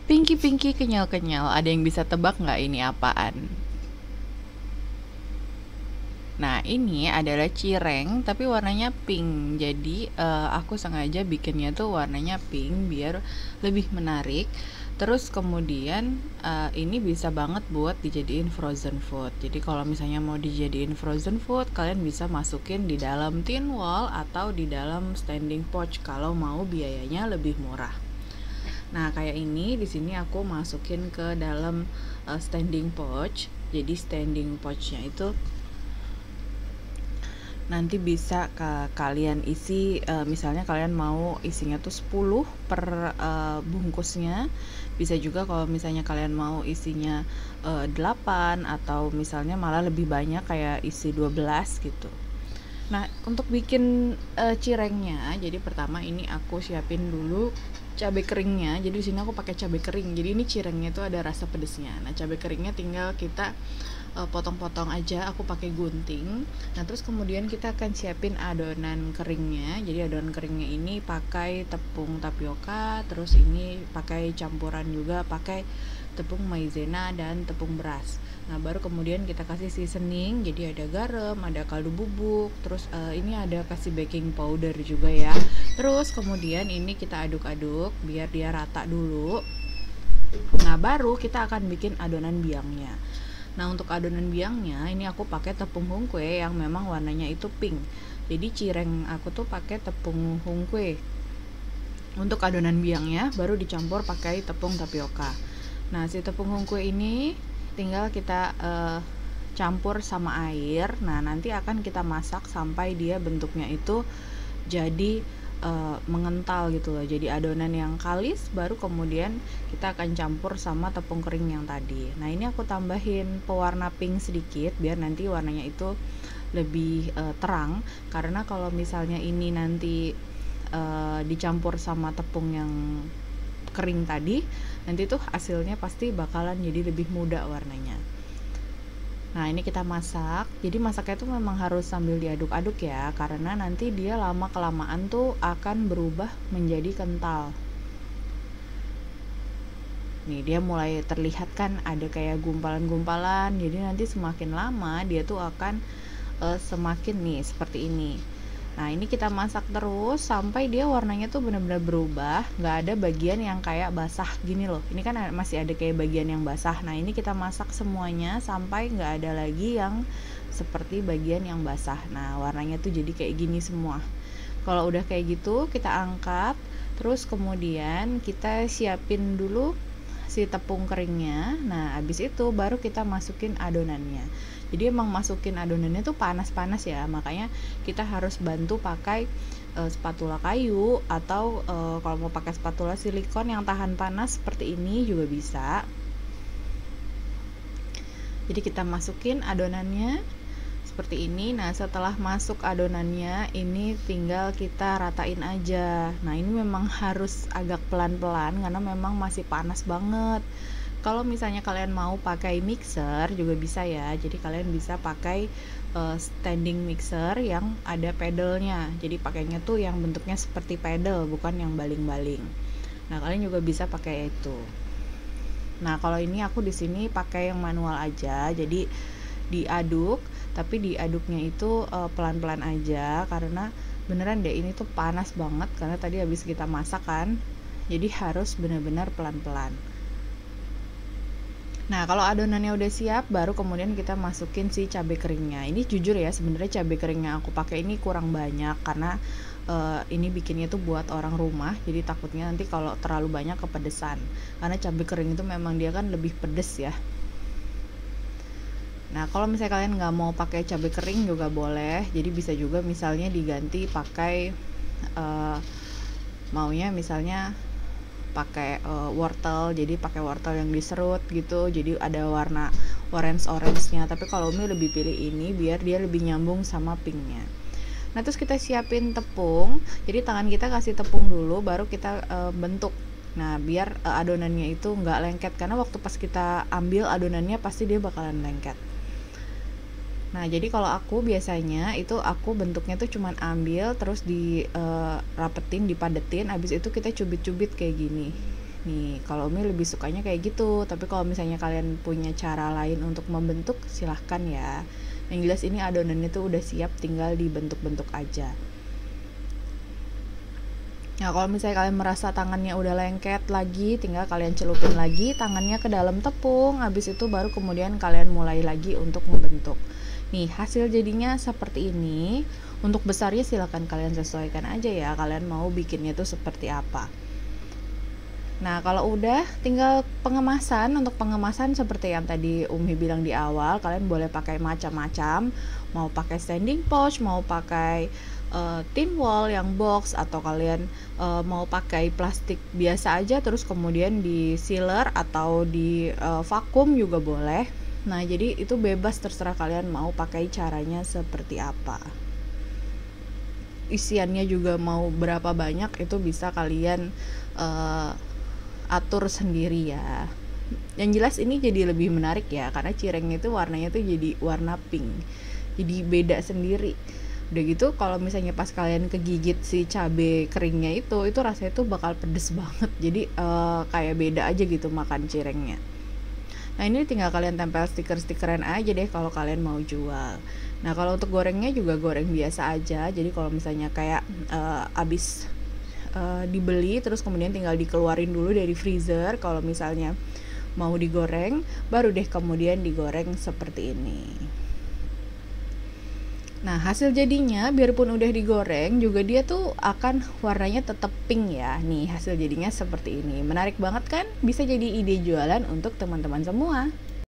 Pinky-pinky kenyal-kenyal, ada yang bisa tebak nggak ini apaan? Nah, ini adalah cireng tapi warnanya pink. Jadi, aku sengaja bikinnya tuh warnanya pink biar lebih menarik. Terus kemudian, ini bisa banget buat dijadiin frozen food. Jadi kalau misalnya mau dijadiin frozen food, kalian bisa masukin di dalam tin wall atau di dalam standing pouch kalau mau biayanya lebih murah. Nah, kayak ini di sini aku masukin ke dalam standing pouch. Jadi standing pouchnya itu nanti bisa kalian isi, misalnya kalian mau isinya tuh 10 per bungkusnya. Bisa juga kalau misalnya kalian mau isinya 8 atau misalnya malah lebih banyak kayak isi 12 gitu. Nah, untuk bikin cirengnya, jadi pertama ini aku siapin dulu cabai keringnya. Jadi di sini aku pakai cabai kering. Jadi ini cirengnya tuh ada rasa pedesnya. Nah, cabai keringnya tinggal kita potong-potong aja, aku pakai gunting. Nah, terus kemudian kita akan siapin adonan keringnya. Jadi adonan keringnya ini pakai tepung tapioka, terus ini pakai campuran juga pakai tepung maizena dan tepung beras. Nah, baru kemudian kita kasih seasoning. Jadi ada garam, ada kaldu bubuk, terus ini ada kasih baking powder juga ya. Terus kemudian ini kita aduk-aduk biar dia rata dulu. Nah, baru kita akan bikin adonan biangnya. Nah, untuk adonan biangnya ini aku pakai tepung hungkwe yang memang warnanya itu pink. Jadi cireng aku tuh pakai tepung hungkwe. Untuk adonan biangnya baru dicampur pakai tepung tapioka. Nah, si tepung hungkwe ini tinggal kita campur sama air. Nah, nanti akan kita masak sampai dia bentuknya itu jadi mengental gitu loh. Jadi adonan yang kalis, baru kemudian kita akan campur sama tepung kering yang tadi. Nah, ini aku tambahin pewarna pink sedikit biar nanti warnanya itu lebih terang. Karena kalau misalnya ini nanti dicampur sama tepung yang kering tadi, nanti tuh hasilnya pasti bakalan jadi lebih muda warnanya. Nah, ini kita masak. Jadi masaknya tuh memang harus sambil diaduk-aduk ya, karena nanti dia lama kelamaan tuh akan berubah menjadi kental. Nih, dia mulai terlihat kan ada kayak gumpalan-gumpalan. Jadi nanti semakin lama dia tuh akan semakin nih seperti ini. Nah, ini kita masak terus sampai dia warnanya tuh benar-benar berubah, nggak ada bagian yang kayak basah gini loh. Ini kan masih ada kayak bagian yang basah. Nah, ini kita masak semuanya sampai nggak ada lagi yang seperti bagian yang basah. Nah, warnanya tuh jadi kayak gini semua. Kalau udah kayak gitu, kita angkat. Terus kemudian kita siapin dulu si tepung keringnya. Nah, habis itu baru kita masukin adonannya. Jadi emang masukin adonannya tuh panas-panas ya, makanya kita harus bantu pakai spatula kayu atau kalau mau pakai spatula silikon yang tahan panas seperti ini juga bisa. Jadi kita masukin adonannya seperti ini. Nah, setelah masuk adonannya, ini tinggal kita ratain aja. Nah, ini memang harus agak pelan-pelan karena memang masih panas banget. Kalau misalnya kalian mau pakai mixer juga bisa ya. Jadi kalian bisa pakai standing mixer yang ada pedalnya. Jadi pakainya tuh yang bentuknya seperti pedal, bukan yang baling-baling. Nah, kalian juga bisa pakai itu. Nah, kalau ini aku di sini pakai yang manual aja. Jadi diaduk, tapi diaduknya itu pelan-pelan aja karena beneran deh ini tuh panas banget karena tadi habis kita masak kan. Jadi harus benar-benar pelan-pelan. Nah, kalau adonannya udah siap, baru kemudian kita masukin si cabai keringnya. Ini jujur ya, sebenarnya cabai kering yang aku pakai ini kurang banyak karena ini bikinnya tuh buat orang rumah. Jadi takutnya nanti kalau terlalu banyak kepedesan. Karena cabai kering itu memang dia kan lebih pedes ya. Nah, kalau misalnya kalian nggak mau pakai cabai kering juga boleh. Jadi bisa juga misalnya diganti pakai maunya misalnya pakai wortel, jadi pakai wortel yang diserut gitu, jadi ada warna orange-nya. Tapi kalau Umi lebih pilih ini biar dia lebih nyambung sama pinknya. Nah, terus kita siapin tepung. Jadi tangan kita kasih tepung dulu, baru kita bentuk. Nah, biar adonannya itu nggak lengket, karena waktu pas kita ambil adonannya pasti dia bakalan lengket. Nah, jadi kalau aku biasanya itu aku bentuknya tuh cuman ambil terus di rapetin, dipadetin, habis itu kita cubit-cubit kayak gini. Nih, kalau Umi lebih sukanya kayak gitu. Tapi kalau misalnya kalian punya cara lain untuk membentuk, silahkan ya. Yang jelas ini adonannya tuh udah siap, tinggal dibentuk-bentuk aja. Nah, kalau misalnya kalian merasa tangannya udah lengket lagi, tinggal kalian celupin lagi tangannya ke dalam tepung. Habis itu baru kemudian kalian mulai lagi untuk membentuk. Nih, hasil jadinya seperti ini. Untuk besarnya silahkan kalian sesuaikan aja ya, kalian mau bikinnya tuh seperti apa. Nah, kalau udah tinggal pengemasan. Untuk pengemasan seperti yang tadi Umi bilang di awal, kalian boleh pakai macam-macam. Mau pakai standing pouch, mau pakai tin wall yang box, atau kalian mau pakai plastik biasa aja terus kemudian di sealer atau di vakum juga boleh. Nah, jadi itu bebas, terserah kalian mau pakai caranya seperti apa. Isiannya juga mau berapa banyak itu bisa kalian atur sendiri ya. Yang jelas ini jadi lebih menarik ya, karena cirengnya itu warnanya tuh jadi warna pink, jadi beda sendiri. Udah gitu kalau misalnya pas kalian kegigit si cabe keringnya itu rasanya tuh bakal pedes banget. Jadi kayak beda aja gitu makan cirengnya. Nah, ini tinggal kalian tempel stiker-stikeran aja deh kalau kalian mau jual. Nah, kalau untuk gorengnya juga goreng biasa aja. Jadi kalau misalnya kayak abis dibeli terus kemudian tinggal dikeluarin dulu dari freezer, kalau misalnya mau digoreng baru deh kemudian digoreng seperti ini. Nah, hasil jadinya biarpun udah digoreng juga dia tuh akan warnanya tetap pink ya. Nih, hasil jadinya seperti ini. Menarik banget kan? Bisa jadi ide jualan untuk teman-teman semua.